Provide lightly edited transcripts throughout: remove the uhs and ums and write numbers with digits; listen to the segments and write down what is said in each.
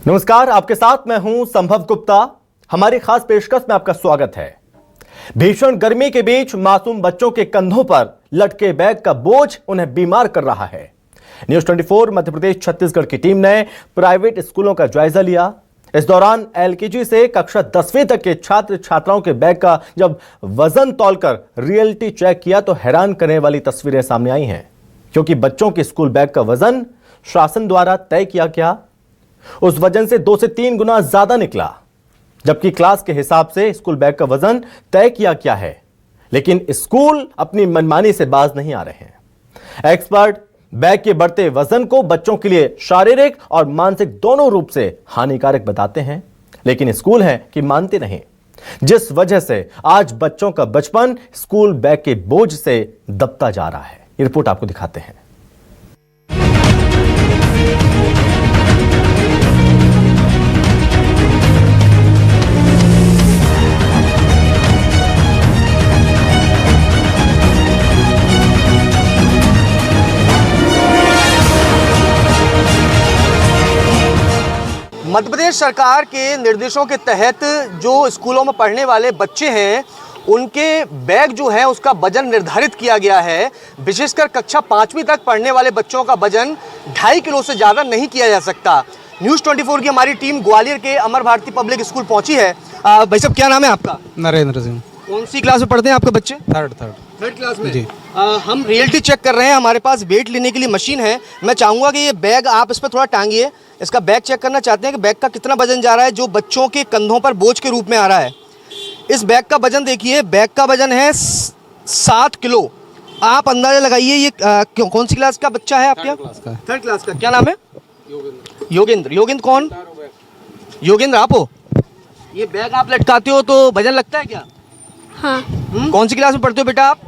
नमस्कार, आपके साथ मैं हूं संभव गुप्ता। हमारी खास पेशकश में आपका स्वागत है। भीषण गर्मी के बीच मासूम बच्चों के कंधों पर लटके बैग का बोझ उन्हें बीमार कर रहा है। न्यूज़ 24 मध्य प्रदेश छत्तीसगढ़ की टीम ने प्राइवेट स्कूलों का जायजा लिया। इस दौरान एलकेजी से कक्षा 10वीं तक के छात्र छात्राओं के बैग का जब वजन तौलकर रियलिटी चेक किया तो हैरान करने वाली तस्वीरें सामने आई हैं, क्योंकि बच्चों के स्कूल बैग का वजन शासन द्वारा तय किया गया उस वजन से 2 से 3 गुना ज्यादा निकला, जबकि क्लास के हिसाब से स्कूल बैग का वजन तय किया गया है। लेकिन स्कूल अपनी मनमानी से बाज नहीं आ रहे हैं। एक्सपर्ट बैग के बढ़ते वजन को बच्चों के लिए शारीरिक और मानसिक दोनों रूप से हानिकारक बताते हैं, लेकिन स्कूल है कि मानते नहीं, जिस वजह से आज बच्चों का बचपन स्कूल बैग के बोझ से दबता जा रहा है। ये रिपोर्ट आपको दिखाते हैं। मध्य प्रदेश सरकार के निर्देशों के तहत जो स्कूलों में पढ़ने वाले बच्चे हैं उनके बैग जो है उसका वजन निर्धारित किया गया है। विशेषकर कक्षा 5वीं तक पढ़ने वाले बच्चों का वजन 2.5 किलो से ज़्यादा नहीं किया जा सकता। न्यूज़ 24 की हमारी टीम ग्वालियर के अमर भारती पब्लिक स्कूल पहुंची है। भाई साहब, क्या नाम है आपका? नरेंद्र सिंह। कौन सी क्लास में पढ़ते हैं आपके बच्चे? थर्ड क्लास में जी। हम रियलिटी चेक कर रहे हैं। हमारे पास वेट लेने के लिए मशीन है। मैं चाहूँगा कि ये बैग आप इस पर थोड़ा टांगिए। इसका बैग चेक करना चाहते हैं कि बैग का कितना वजन जा रहा है जो बच्चों के कंधों पर बोझ के रूप में आ रहा है। इस बैग का वजन देखिए, बैग का वजन है 7 किलो। आप अंदाजा लगाइए ये कौन सी क्लास का बच्चा है आपके? थर्ड क्लास का। क्या नाम है? योगेंद्र। योगेंद्र कौन? योगेंद्र आप हो? ये बैग आप लटकाते हो तो वजन लगता है क्या? हाँ। कौन सी क्लास में पढ़ते हो बेटा आप?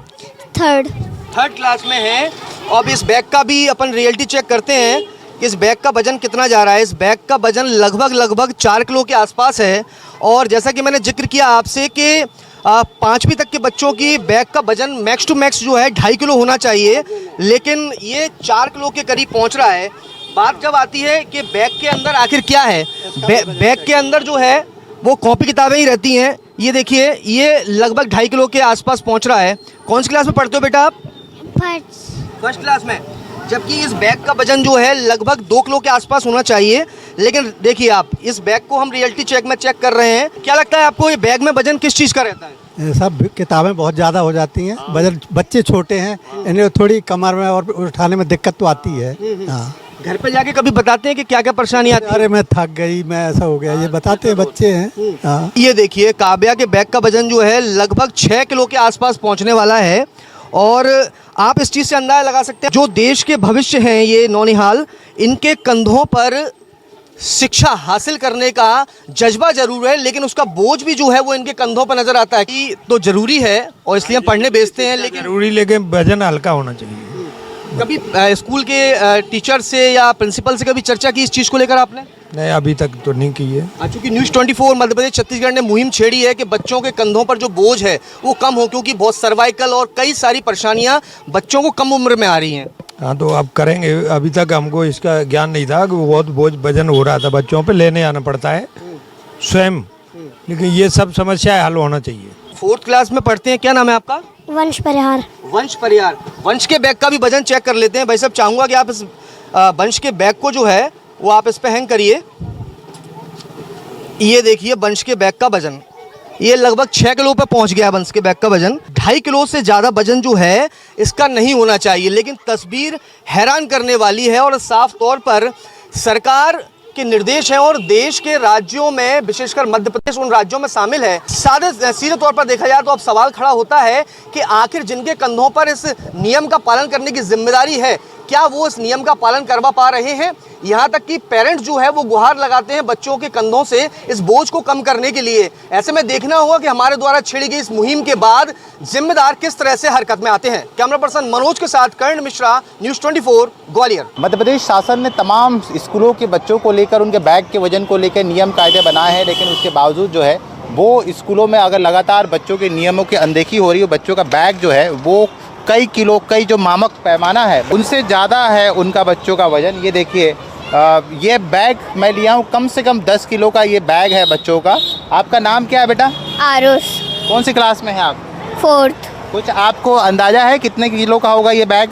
थर्ड क्लास में है। और इस बैग का भी अपन रियलिटी चेक करते हैं कि इस बैग का वजन कितना जा रहा है। इस बैग का वजन लगभग 4 किलो के आसपास है। और जैसा कि मैंने जिक्र किया आपसे कि 5वीं तक के बच्चों की बैग का वजन मैक्स टू मैक्स जो है 2.5 किलो होना चाहिए, लेकिन ये 4 किलो के करीब पहुंच रहा है। बात जब आती है कि बैग के अंदर आखिर क्या है, बैग के अंदर जो है वो कॉपी किताबें ही रहती हैं। ये देखिए, ये लगभग 2.5 किलो के आसपास पहुंच रहा है। कौन सी क्लास में पढ़ते हो बेटा आप? फर्स्ट क्लास में। जबकि इस बैग का वजन जो है लगभग 2 किलो के आसपास होना चाहिए, लेकिन देखिए आप इस बैग को हम रियलिटी चेक में चेक कर रहे हैं। क्या लगता है आपको, ये बैग में वजन किस चीज़ का रहता है? सब किताबें बहुत ज़्यादा हो जाती हैं। वजन बच्चे छोटे हैं, इन्हें थोड़ी कमर में और उठाने में दिक्कत तो आती है। हाँ। घर पे जाके कभी बताते हैं कि क्या क्या परेशानी आती है? अरे मैं थक गई, मैं ऐसा हो गया, ये बताते हैं बच्चे हैं। हाँ। ये देखिए, काव्या के बैग का वजन जो है लगभग 6 किलो के आसपास पहुंचने वाला है। और आप इस चीज़ से अंदाजा लगा सकते हैं जो देश के भविष्य हैं ये नौनिहाल, इनके कंधों पर शिक्षा हासिल करने का जज्बा जरूर है, लेकिन उसका बोझ भी जो है वो इनके कंधों पर नजर आता है। कि तो जरूरी है और इसलिए हम पढ़ने भेजते हैं, लेकिन जरूरी, लेकिन वजन हल्का होना चाहिए। कभी स्कूल के टीचर से या प्रिंसिपल से कभी चर्चा की इस चीज़ को लेकर आपने? नहीं, अभी तक तो नहीं की है। चूँकि न्यूज़ 24 मध्य प्रदेश छत्तीसगढ़ ने मुहिम छेड़ी है कि बच्चों के कंधों पर जो बोझ है वो कम हो, क्योंकि बहुत सर्वाइकल और कई सारी परेशानियां बच्चों को कम उम्र में आ रही हैं। हाँ, तो अब करेंगे। अभी तक हमको इसका ज्ञान नहीं था कि बहुत बोझ वजन हो रहा था बच्चों पे, लेने आना पड़ता है स्वयं। लेकिन ये सब समस्या हल होना चाहिए। 4th क्लास में पढ़ते हैं। क्या नाम है आपका? वंश परिहार। वंश के बैग का भी वजन चेक कर लेते हैं। भाई साहब, चाहूँगा कि आप इस वंश के बैग को जो है वो आप इस पे हैंग करिए। ये देखिए वंश के बैग का वजन, ये लगभग 6 किलो पे पहुंच गया है। वंश के बैग का वजन 2.5 किलो से ज़्यादा वजन जो है इसका नहीं होना चाहिए, लेकिन तस्वीर हैरान करने वाली है। और साफ तौर पर सरकार के निर्देश हैं और देश के राज्यों में, विशेषकर मध्य प्रदेश उन राज्यों में शामिल है। सीधे तौर पर देखा जाए तो अब सवाल खड़ा होता है कि आखिर जिनके कंधों पर इस नियम का पालन करने की जिम्मेदारी है, क्या वो इस नियम का पालन करवा पा रहे हैं? यहाँ तक कि पेरेंट्स जो है वो गुहार लगाते हैं बच्चों के कंधों से इस बोझ को कम करने के लिए। ऐसे में देखना होगा कि हमारे द्वारा छेड़ी गई इस मुहिम के बाद जिम्मेदार किस तरह से हरकत में आते हैं। कैमरा पर्सन मनोज के साथ कर्ण मिश्रा, न्यूज़ 24 ग्वालियर। मध्य प्रदेश शासन ने तमाम स्कूलों के बच्चों को लेकर उनके बैग के वजन को लेकर नियम कायदे बनाए हैं, लेकिन उसके बावजूद जो है वो स्कूलों में अगर लगातार बच्चों के नियमों की अनदेखी हो रही है, बच्चों का बैग जो है वो कई किलो, कई जो मानक पैमाना है उनसे ज़्यादा है उनका बच्चों का वजन। ये देखिए ये बैग मैं लिया हूँ, कम से कम 10 किलो का ये बैग है बच्चों का। आपका नाम क्या है बेटा? आरुष। कौन सी क्लास में है आप? 4th। कुछ आपको अंदाजा है कितने किलो का होगा ये बैग?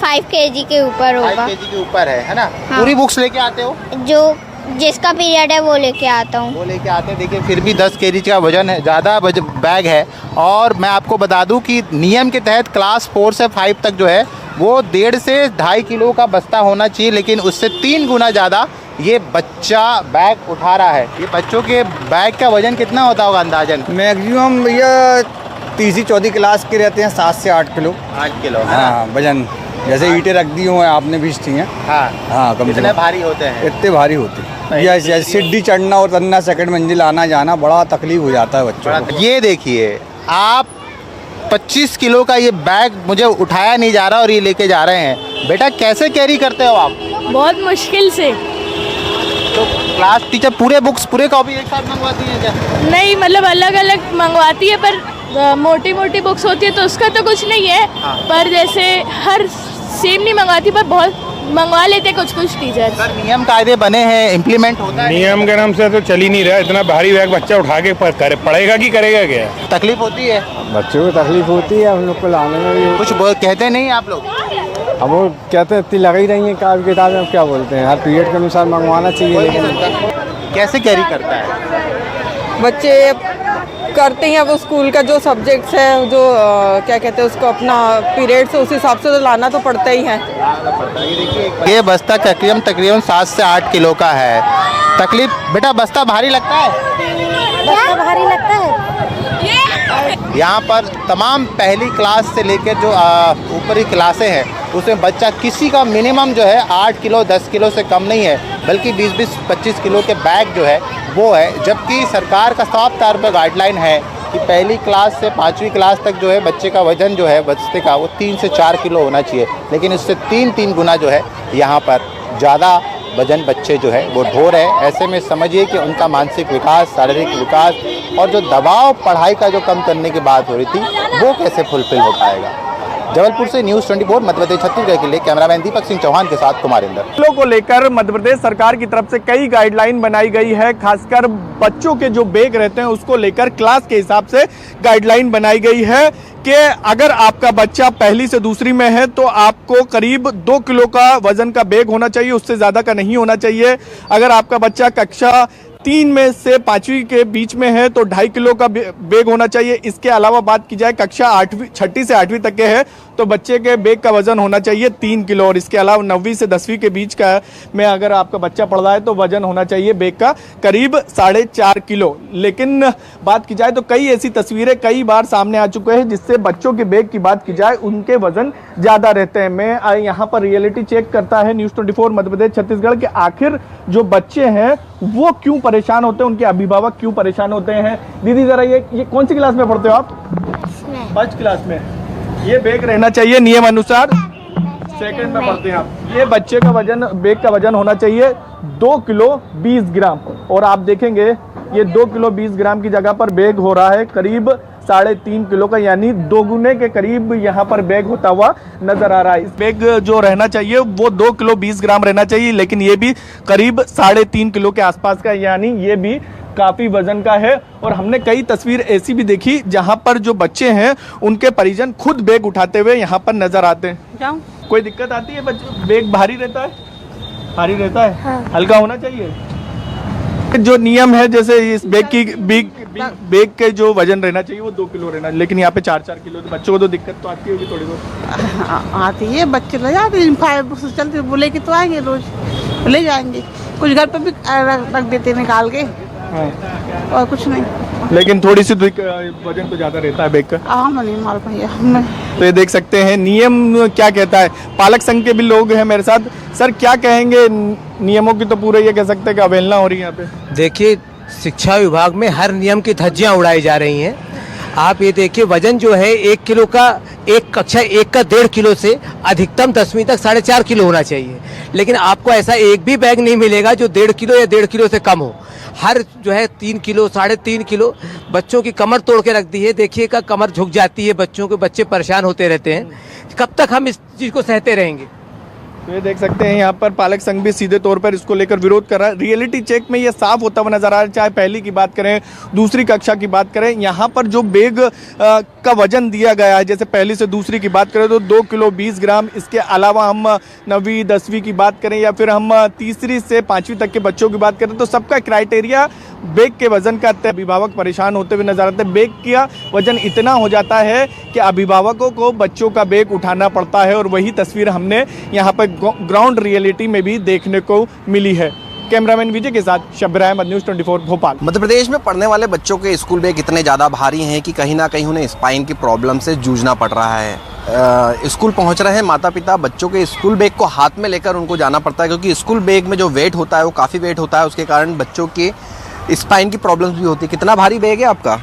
5 kg के ऊपर 5 होगा। kg के ऊपर है ना? हाँ। पूरी बुक्स लेके आते हो? जो जिसका पीरियड है वो लेके आता हूँ। वो लेके आते हैं। देखिए फिर भी 10 kg का वजन है, ज़्यादा बैग है। और मैं आपको बता दूं कि नियम के तहत क्लास 4 से 5 तक जो है वो 1.5 से 2.5 किलो का बस्ता होना चाहिए, लेकिन उससे 3 गुना ज़्यादा ये बच्चा बैग उठा रहा है। ये बच्चों के बैग का वजन कितना होता होगा अंदाजन? मैक्सिमम भैया 3री-4री क्लास के रहते हैं, 7 से 8 किलो। 8 किलो है ना? हाँ वजन, जैसे ईंटें रख दी हुए आपने बीचती हैं। हाँ हाँ कम से कितने कम भारी होते हैं? इतने भारी होते हैं। जैसे सीढ़ी चढ़ना और उतरना, सेकंड मंजिल आना जाना बड़ा तकलीफ हो जाता है बच्चों को। ये देखिए आप 25 किलो का ये बैग मुझे उठाया नहीं जा रहा और ये लेके जा रहे हैं। बेटा कैसे कैरी करते हो आप? बहुत मुश्किल से। तो क्लास टीचर पूरे बुक्स पूरे कॉपी एक साथ मंगवाती हैं क्या? नहीं, मतलब अलग अलग मंगवाती है, पर मोटी मोटी बुक्स होती है तो उसका तो कुछ नहीं है। हाँ। पर जैसे हर सेम नहीं मंगवाती, पर बहुत मंगवा लेते कुछ कुछ टीचर। सर नियम कायदे बने हैं, इम्प्लीमेंट होता है? नियम के नाम से तो चल ही नहीं रहा। इतना भारी बैग बच्चा उठा के पड़ेगा कि करेगा क्या? तकलीफ होती है? बच्चों को तकलीफ होती है, हम लोग को लाने में भी। कुछ कहते नहीं आप लोग? अब वो कहते हैं इतनी लगी रही है कापी किताबें, अब क्या बोलते हैं, हर पीरियड के अनुसार मंगवाना चाहिए। लेकिन कैसे कैरी करता है? बच्चे करते हैं वो स्कूल का जो सब्जेक्ट्स है, जो क्या कहते हैं उसको, अपना पीरियड से उस हिसाब से तो लाना तो पड़ता ही है। ये बस्ता तकरीबन 7 से 8 किलो का है। तकलीफ बेटा, बस्ता भारी लगता है? बस्ता भारी लगता है। यहाँ पर तमाम पहली क्लास से लेकर जो ऊपरी क्लासें हैं उसमें बच्चा किसी का मिनिमम जो है 8 किलो 10 किलो से कम नहीं है, बल्कि 20-25 किलो के बैग जो है वो है। जबकि सरकार का साफ तौर पर गाइडलाइन है कि पहली क्लास से 5वीं क्लास तक जो है बच्चे का वजन जो है बस्ते का वो 3 से 4 किलो होना चाहिए, लेकिन उससे 3 गुना जो है यहाँ पर ज़्यादा वजन बच्चे जो है वो ढो रहे हैं। ऐसे में समझिए कि उनका मानसिक विकास, शारीरिक विकास और जो दबाव पढ़ाई का जो कम करने की बात हो रही थी वो कैसे फुलफिल हो पाएगा। जबलपुर से न्यूज़ 24 मध्य प्रदेश छत्तीसगढ़ के लिए कैमरामैन दीपक सिंह चौहान के साथ कुमारिंदर। खेलों को लेकर मध्य प्रदेश सरकार की तरफ से कई गाइडलाइन बनाई गई है, खासकर बच्चों के जो बैग रहते हैं उसको लेकर क्लास के हिसाब से गाइडलाइन बनाई गई है कि अगर आपका बच्चा पहली से दूसरी में है तो आपको करीब 2 किलो का वजन का बैग होना चाहिए, उससे ज़्यादा का नहीं होना चाहिए। अगर आपका बच्चा कक्षा 3 में से 5वीं के बीच में है तो 2.5 किलो का बैग होना चाहिए। इसके अलावा बात की जाए कक्षा 6ठी से 8वीं तक के है तो बच्चे के बैग का वजन होना चाहिए 3 किलो, और इसके अलावा 9वीं से 10वीं के बीच का में अगर आपका बच्चा पढ़ रहा है तो वजन होना चाहिए बैग का करीब 4.5 किलो। लेकिन बात की जाए तो कई ऐसी तस्वीरें कई बार सामने आ चुके हैं जिससे बच्चों के बैग की बात की जाए उनके वजन ज़्यादा रहते हैं। मैं यहाँ पर रियलिटी चेक करता है न्यूज़ 24 मध्य प्रदेश छत्तीसगढ़ के आखिर जो बच्चे हैं वो क्यों परेशान होते हैं, उनके अभिभावक क्यों परेशान होते हैं। दीदी जरा ये कौन सी क्लास में पढ़ते हो आप? 5th क्लास में। ये बैग रहना चाहिए नियम अनुसार, सेकंड में पढ़ते हैं आप। ये बच्चे का वजन, बैग का वजन होना चाहिए 2 किलो 20 ग्राम, और आप देखेंगे ये 2 किलो 20 ग्राम की जगह पर बैग हो रहा है करीब 3.5 किलो का, यानी 2 गुने के करीब यहाँ पर बैग होता हुआ नजर आ रहा है। इस बैग जो रहना चाहिए वो 2 किलो 20 ग्राम रहना चाहिए, लेकिन ये भी करीब 3.5 किलो के आसपास का, यानी ये भी काफ़ी वजन का है। और हमने कई तस्वीर ऐसी भी देखी जहाँ पर जो बच्चे हैं उनके परिजन खुद बैग उठाते हुए यहाँ पर नजर आते हैं। कोई दिक्कत आती है? बच्चे बैग भारी रहता है? भारी रहता है? हाँ। हल्का होना चाहिए। जो नियम है जैसे इस बैग के जो वजन रहना चाहिए वो 2 किलो रहना, लेकिन यहाँ पे 4-4 किलो, तो बच्चों को तो दिक्कत तो आती होगी थोड़ी बहुत। आती है, बच्चे ले जाते हैं 5 से चलते, बोले कि तो आएंगे रोज ले जाएंगे, कुछ घर पे भी रख देते निकाल के। हाँ। और कुछ नहीं, लेकिन थोड़ी सी वजन तो ज्यादा रहता है बैग का। हम नहीं माल भैया। तो ये देख सकते हैं नियम क्या कहता है। पालक संघ के भी लोग हैं मेरे साथ। सर क्या कहेंगे, नियमों की तो पूरे ये कह सकते हैं कि अवहेलना हो रही है यहाँ पे। देखिए शिक्षा विभाग में हर नियम की धज्जियां उड़ाई जा रही हैं। आप ये देखिए वजन जो है 1 किलो का, एक कक्षा 1 का 1.5 किलो से अधिकतम 10वीं तक 4.5 किलो होना चाहिए, लेकिन आपको ऐसा एक भी बैग नहीं मिलेगा जो 1.5 किलो या 1.5 किलो से कम हो। हर जो है 3 किलो 3.5 किलो, बच्चों की कमर तोड़ के रख दी है। देखिएगा कमर झुक जाती है बच्चों के, बच्चे परेशान होते रहते हैं। कब तक हम इस चीज़ को सहते रहेंगे? तो ये देख सकते हैं यहाँ पर पालक संघ भी सीधे तौर पर इसको लेकर विरोध कर रहा है। रियलिटी चेक में ये साफ होता हुआ नजर आ रहा है, चाहे पहली की बात करें, दूसरी कक्षा की बात करें। यहाँ पर जो बैग का वजन दिया गया है, जैसे पहली से दूसरी की बात करें तो 2 किलो 20 ग्राम। इसके अलावा हम 9वीं 10वीं की बात करें या फिर हम तीसरी से 5वीं तक के बच्चों की बात करें तो सबका क्राइटेरिया बैग के वजन का तय। अभिभावक परेशान होते हुए नजर आते हैं। बैग का वजन इतना हो जाता है कि अभिभावकों को बच्चों का बैग उठाना पड़ता है, और वही तस्वीर हमने यहाँ पर ग्राउंड रियलिटी में भी देखने को मिली है। कैमरामैन विजय के साथ शब्बीर अहमद, न्यूज़ 24 भोपाल। मध्य प्रदेश में पढ़ने वाले बच्चों के स्कूल बैग इतने ज़्यादा भारी हैं कि कहीं ना कहीं उन्हें स्पाइन की प्रॉब्लम से जूझना पड़ रहा है। स्कूल पहुंच रहे हैं माता पिता, बच्चों के स्कूल बैग को हाथ में लेकर उनको जाना पड़ता है, क्योंकि स्कूल बैग में जो वेट होता है वो काफ़ी वेट होता है। उसके कारण बच्चों की स्पाइन की प्रॉब्लम्स भी होती है। कितना भारी बैग है आपका?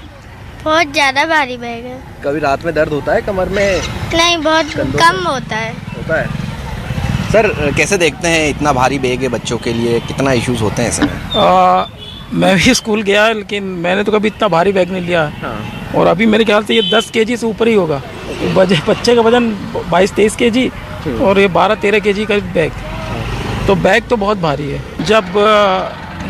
बहुत ज़्यादा भारी बैग है। कभी रात में दर्द होता है कमर में? नहीं, बहुत कम होता है। सर कैसे देखते हैं इतना भारी बैग है बच्चों के लिए, कितना इश्यूज होते हैं इसमें? मैं भी स्कूल गया, लेकिन मैंने तो कभी इतना भारी बैग नहीं लिया। और अभी मेरे ख्याल से ये 10 केजी से ऊपर ही होगा। बच्चे का वजन 22-23 केजी और ये 12-13 केजी का बैग। तो बैग तो बहुत भारी है। जब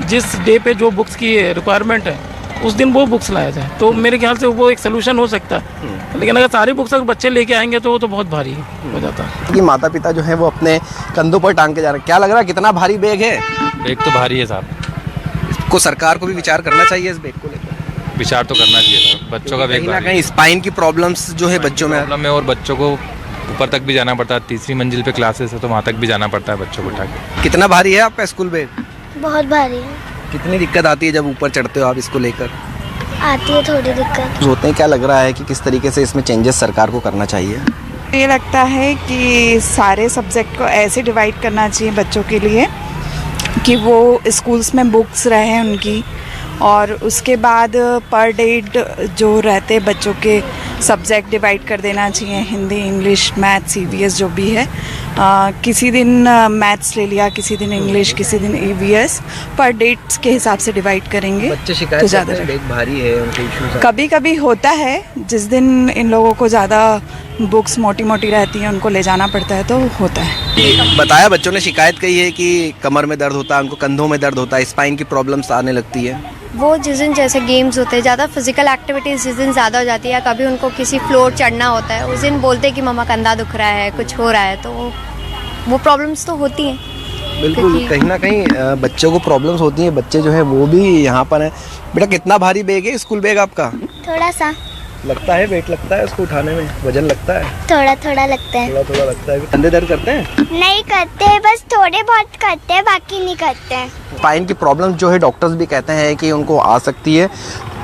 जिस डे पे जो बुक्स की रिक्वायरमेंट है उस दिन वो बुक्स लाया जाए तो मेरे ख्याल से वो एक सोल्यूशन हो सकता है। लेकिन अगर सारी बुक्स अगर बच्चे लेके आएंगे तो वो तो बहुत भारी हो जाता है। कि माता पिता जो है वो अपने कंधों पर टांग के जा रहे हैं। क्या लग रहा है कितना भारी बैग है? बैग तो भारी है साहब। को सरकार को भी विचार करना चाहिए इस बैग को लेकर। विचार तो करना चाहिए साहब। बच्चों का बैग कहीं स्पाइन की प्रॉब्लम्स जो है बच्चों में प्रॉब्लम है, और बच्चों को ऊपर तक भी जाना पड़ता है। तीसरी मंजिल पे क्लासेस है तो वहाँ तक भी जाना पड़ता है बच्चों को उठा के। कितना भारी है आपका स्कूल बैग? बहुत भारी है। कितनी दिक्कत आती है जब ऊपर चढ़ते हो आप इसको लेकर? आती है थोड़ी दिक्कत होते हैं। क्या लग रहा है कि किस तरीके से इसमें चेंजेस सरकार को करना चाहिए? ये लगता है कि सारे सब्जेक्ट को ऐसे डिवाइड करना चाहिए बच्चों के लिए कि वो स्कूल्स में बुक्स रहें उनकी, और उसके बाद पर डेट जो रहते बच्चों के सब्जेक्ट डिवाइड कर देना चाहिए, हिंदी, इंग्लिश, मैथ्स, ईवीएस जो भी है। किसी दिन मैथ्स ले लिया, किसी दिन इंग्लिश, किसी दिन ईवीएस, पर डेट्स के हिसाब से डिवाइड करेंगे। बच्चे शिकायत तो ज़्यादा बैग भारी है, उनके इश्यूज कभी कभी होता है। जिस दिन इन लोगों को ज़्यादा बुक्स मोटी मोटी रहती हैं उनको ले जाना पड़ता है तो होता है। बताया बच्चों ने शिकायत की है कि कमर में दर्द होता है, उनको कंधों में दर्द होता है, स्पाइन की प्रॉब्लम्स आने लगती है। वो जिस दिन जैसे गेम्स होते हैं, ज़्यादा फिजिकल एक्टिविटीज़ जिस दिन ज़्यादा हो जाती है, कभी उनको किसी फ्लोर चढ़ना होता है, उस दिन बोलते हैं कि मम्मा कंधा दुख रहा है, कुछ हो रहा है, तो वो प्रॉब्लम्स तो होती हैं। बिल्कुल, कहीं ना कहीं बच्चों को प्रॉब्लम्स होती हैं। बच्चे जो है वो भी यहाँ पर हैं। बेटा कितना भारी बैग है स्कूल बैग आपका? थोड़ा सा लगता है, वेट लगता है उसको उठाने में, वजन लगता है? थोड़ा थोड़ा लगता है। थोड़ा थोड़ा लगता है। कंधे दर्द करते हैं? नहीं करते, बस थोड़े बहुत करते हैं, बाकी नहीं करते हैं। स्पाइन की प्रॉब्लम जो है डॉक्टर्स भी कहते हैं कि उनको आ सकती है।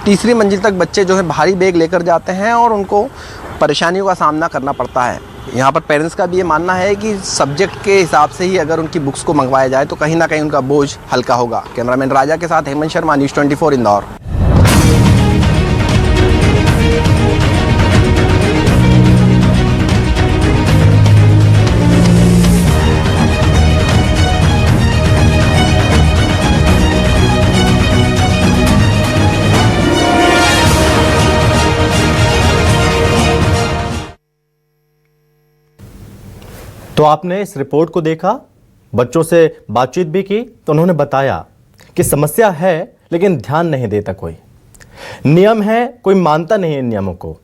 तीसरी मंजिल तक बच्चे जो है भारी बैग लेकर जाते हैं और उनको परेशानियों का सामना करना पड़ता है। यहाँ पर पेरेंट्स का भी ये मानना है कि सब्जेक्ट के हिसाब से ही अगर उनकी बुक्स को मंगवाया जाए तो कहीं ना कहीं उनका बोझ हल्का होगा। कैमरामैन राजा के साथ हेमंत शर्मा, न्यूज़ 24 इंदौर। तो आपने इस रिपोर्ट को देखा, बच्चों से बातचीत भी की, तो उन्होंने बताया कि समस्या है लेकिन ध्यान नहीं देता कोई। नियम है, कोई मानता नहीं इन नियमों को।